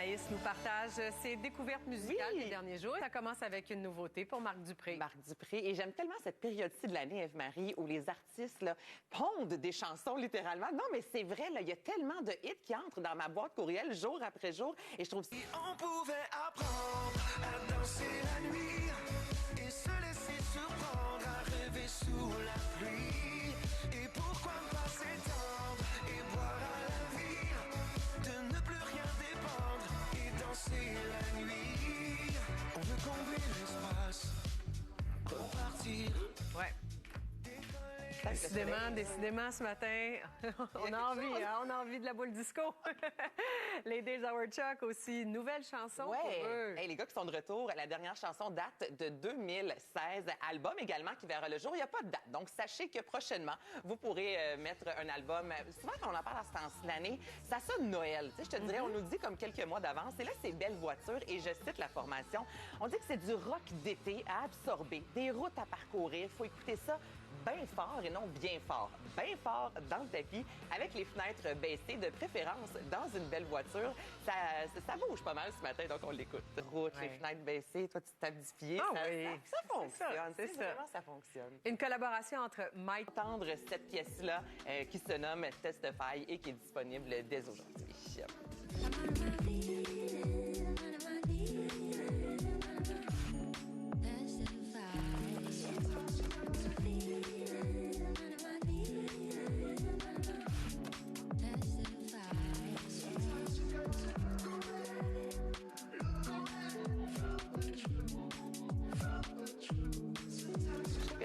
Anaïs nous partage ses découvertes musicales des derniers jours. Ça commence avec une nouveauté pour Marc Dupré. Marc Dupré. Et j'aime tellement cette période-ci de l'année, Eve-Marie, où les artistes là, pondent des chansons littéralement. Non, mais c'est vrai, là, il y a tellement de hits qui entrent dans ma boîte courriel jour après jour. Et je trouve ça... On pouvait apprendre à danser la nuit et se laisser surprendre à rêver sous la pluie. Et pourquoi pas s'étendre et boire à la vie, de ne plus rien dépendre et danser la nuit. On veut combler l'espace, repartir. Ouais. Décidément, ce matin, on a envie de la boule disco. Les Days Our Chuck aussi, nouvelle chanson pour eux. Hey, les gars qui sont de retour, la dernière chanson date de 2016. Album également qui verra le jour. Il n'y a pas de date. Donc, sachez que prochainement, vous pourrez mettre un album. Souvent, quand on en parle à ce temps-ci de l'année, ça sonne Noël. Tu sais, je te dirais, on nous dit comme quelques mois d'avance. Et là, c'est Belle Voiture. Et je cite la formation. On dit que c'est du rock d'été à absorber, des routes à parcourir. Il faut écouter ça bien fort et non bien fort. Bien fort dans le tapis, avec les fenêtres baissées, de préférence dans une belle voiture. Ça bouge pas mal ce matin, donc on l'écoute. Route, les fenêtres baissées, toi, tu t'es pied. Ça fonctionne. C'est ça. Vraiment, ça fonctionne. Une collaboration entre Mike... Entendre cette pièce-là qui se nomme Testify et qui est disponible dès aujourd'hui.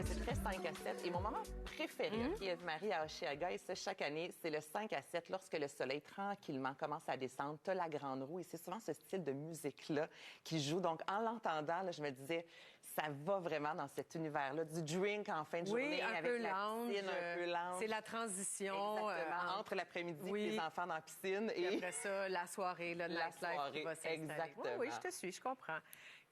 C'est très 5 à 7. Et mon moment préféré, Eve-Marie, à Oshéaga, et ça, chaque année, c'est le 5 à 7, lorsque le soleil, tranquillement, commence à descendre. T'as la grande roue, et c'est souvent ce style de musique-là qui joue. Donc, en l'entendant, là, je me disais, ça va vraiment dans cet univers-là. Du drink en fin de journée, un avec peu la lounge, piscine, un peu lounge. C'est la transition. Exactement. Entre l'après-midi et les enfants dans la piscine. Et après ça, la soirée, là, la soirée, qui va s'installer. exactement. Oui, je te suis, je comprends.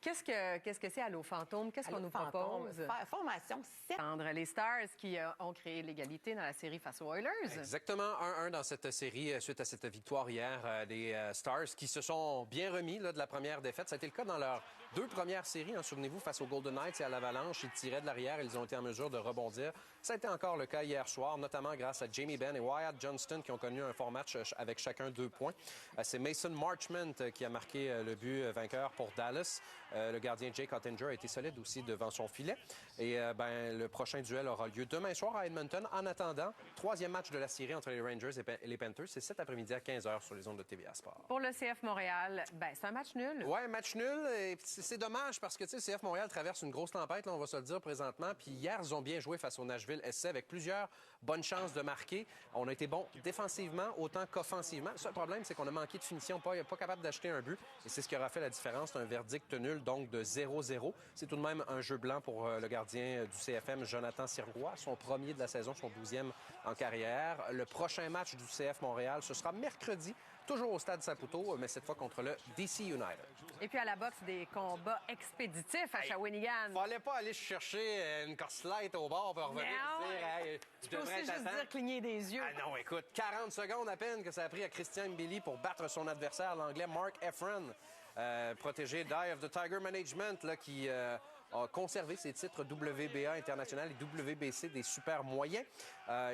Qu'est-ce que c'est Allô Fantôme? Qu'est-ce qu'on nous propose? Formation 7. Les Stars qui ont créé l'égalité dans la série face aux Oilers. Exactement, 1-1 dans cette série suite à cette victoire hier des Stars qui se sont bien remis là, de la première défaite. Ça a été le cas dans leurs 2 premières séries. Hein, souvenez-vous, face aux Golden Knights et à l'Avalanche, ils tiraient de l'arrière, ils ont été en mesure de rebondir. Ça a été encore le cas hier soir, notamment grâce à Jamie Benn et Wyatt Johnston qui ont connu un fort match avec chacun 2 points. C'est Mason Marchment qui a marqué le but vainqueur pour Dallas. Le gardien Jake Ottinger a été solide aussi devant son filet. Et le prochain duel aura lieu demain soir à Edmonton. En attendant, 3e match de la série entre les Rangers et les Panthers. C'est cet après-midi à 15h sur les ondes de TVA Sport. Pour le CF Montréal, c'est un match nul. Oui, match nul. Et c'est dommage parce que, tu sais, le CF Montréal traverse une grosse tempête, là, on va se le dire présentement. Puis hier, ils ont bien joué face au Nashville SC avec plusieurs bonnes chances de marquer. On a été bon défensivement autant qu'offensivement. Le seul problème, c'est qu'on a manqué de finition, pas capable d'acheter un but. Et c'est ce qui aura fait la différence. C'est un verdict nul, donc de 0-0. C'est tout de même un jeu blanc pour le gardien du CFM, Jonathan Sirois, son premier de la saison, son 12e en carrière. Le prochain match du CF Montréal, ce sera mercredi, toujours au Stade Saputo, mais cette fois contre le DC United. Et puis à la boxe, des combats expéditifs à Shawinigan. Fallait pas aller chercher une Coors Light au bord pour revenir dire tu peux aussi juste dire cligner des yeux. Ah non, écoute, 40 secondes à peine que ça a pris à Christian Mbili pour battre son adversaire, l'Anglais Mark Efron. Protégé d'Eye of the Tiger Management, là, qui a conservé ses titres WBA international et WBC des super moyens.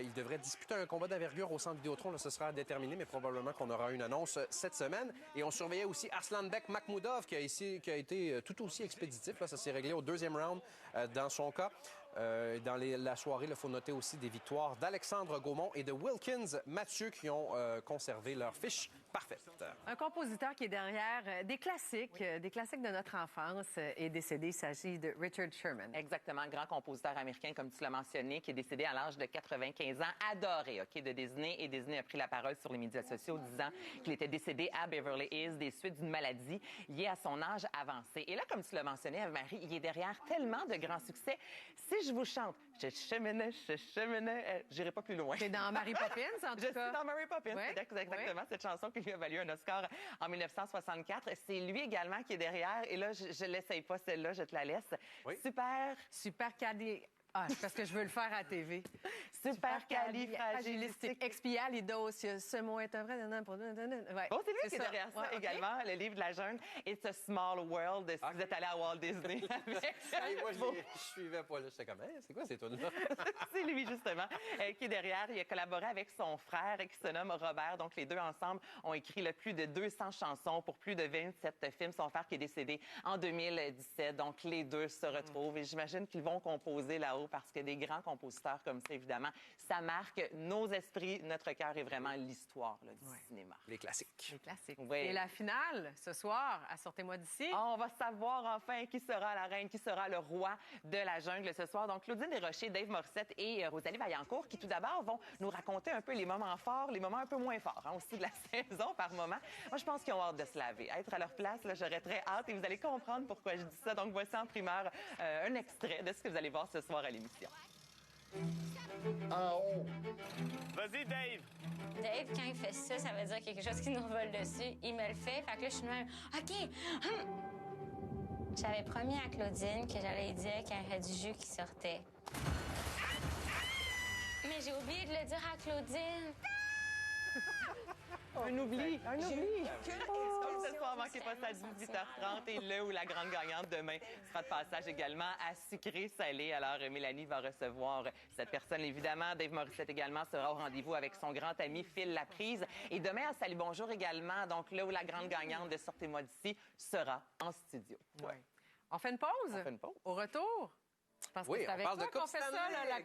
Il devrait disputer un combat d'envergure au centre Vidéotron. Là, ce sera à déterminer, mais probablement qu'on aura une annonce cette semaine. Et on surveillait aussi Arslanbek Makhmoudov, qui a été tout aussi expéditif. Là, ça s'est réglé au 2e round dans son cas. Dans la soirée, il faut noter aussi des victoires d'Alexandre Gaumont et de Wilkins Mathieu qui ont conservé leur fiche parfaite. Un compositeur qui est derrière des classiques de notre enfance est décédé. Il s'agit de Richard Sherman. Exactement, grand compositeur américain, comme tu l'as mentionné, qui est décédé à l'âge de 95 ans, adoré de Disney. Et Disney a pris la parole sur les médias sociaux disant qu'il était décédé à Beverly Hills des suites d'une maladie liée à son âge avancé. Et là, comme tu l'as mentionné, Eve-Marie, il est derrière tellement de grands succès. Si je vous chante « Je cheminais », j'irai pas plus loin. C'est dans Mary Poppins, en tout cas. Je suis dans Mary Poppins, ouais. C'est exactement cette chanson qui lui a valu un Oscar en 1964. C'est lui également qui est derrière. Et là, je l'essaye pas celle-là, je te la laisse. Oui. Super Cadi... Ah, c'est parce que je veux le faire à la TV. Supercalifragilistique. Expialidos, ce mot est un vrai... Ouais, Bon, c'est lui qui est ça. derrière ça Ouais, OK. également, le livre de la jungle. It's a small world, si vous êtes allé à Walt Disney avec... Hey, moi, je suivais pas là. J'étais comme, hey, c'est quoi ces tunes-là? C'est lui, justement, qui est derrière. Il a collaboré avec son frère qui se nomme Robert. Donc, les deux ensemble ont écrit plus de 200 chansons pour plus de 27 films. Son frère qui est décédé en 2017. Donc, les deux se retrouvent. Et j'imagine qu'ils vont composer là-haut parce que des grands compositeurs comme ça, évidemment, ça marque nos esprits. Notre cœur est vraiment l'histoire là, du cinéma. Les classiques. Les classiques. Oui. Et la finale, ce soir, à Sortez-moi d'ici. On va savoir enfin qui sera la reine, qui sera le roi de la jungle ce soir. Donc, Claudine Desrochers, Dave Morissette et Rosalie Vaillancourt qui, tout d'abord, vont nous raconter un peu les moments forts, les moments un peu moins forts aussi de la saison par moment. Moi, je pense qu'ils ont hâte de se laver. Être à leur place, là, j'aurais très hâte et vous allez comprendre pourquoi je dis ça. Donc, voici en primeur un extrait de ce que vous allez voir ce soir à l'émission. Vas-y, Dave. Dave, quand il fait ça, ça veut dire qu'il y a quelque chose qui nous revole dessus. Il me le fait. Fait que là, je suis de même. OK. J'avais promis à Claudine que j'allais lui dire qu'il y avait du jus qui sortait. Mais j'ai oublié de le dire à Claudine. Un oubli. Un oubli. Oh, Ce soir, manquez pas ça à 18h30 et le ou la grande gagnante demain sera de passage également à sucré-salé. Alors, Mélanie va recevoir cette personne, évidemment. Dave Morissette également sera au rendez-vous avec son grand ami Phil Laprise. Et demain, à Salut Bonjour également, donc le ou la grande gagnante de Sortez-moi d'ici sera en studio. Ouais. On fait une pause? On fait une pause. Au retour? Je pense que Oui, c'est on avec parle toi de qu'on Coupe fait ça, Stanley. là, la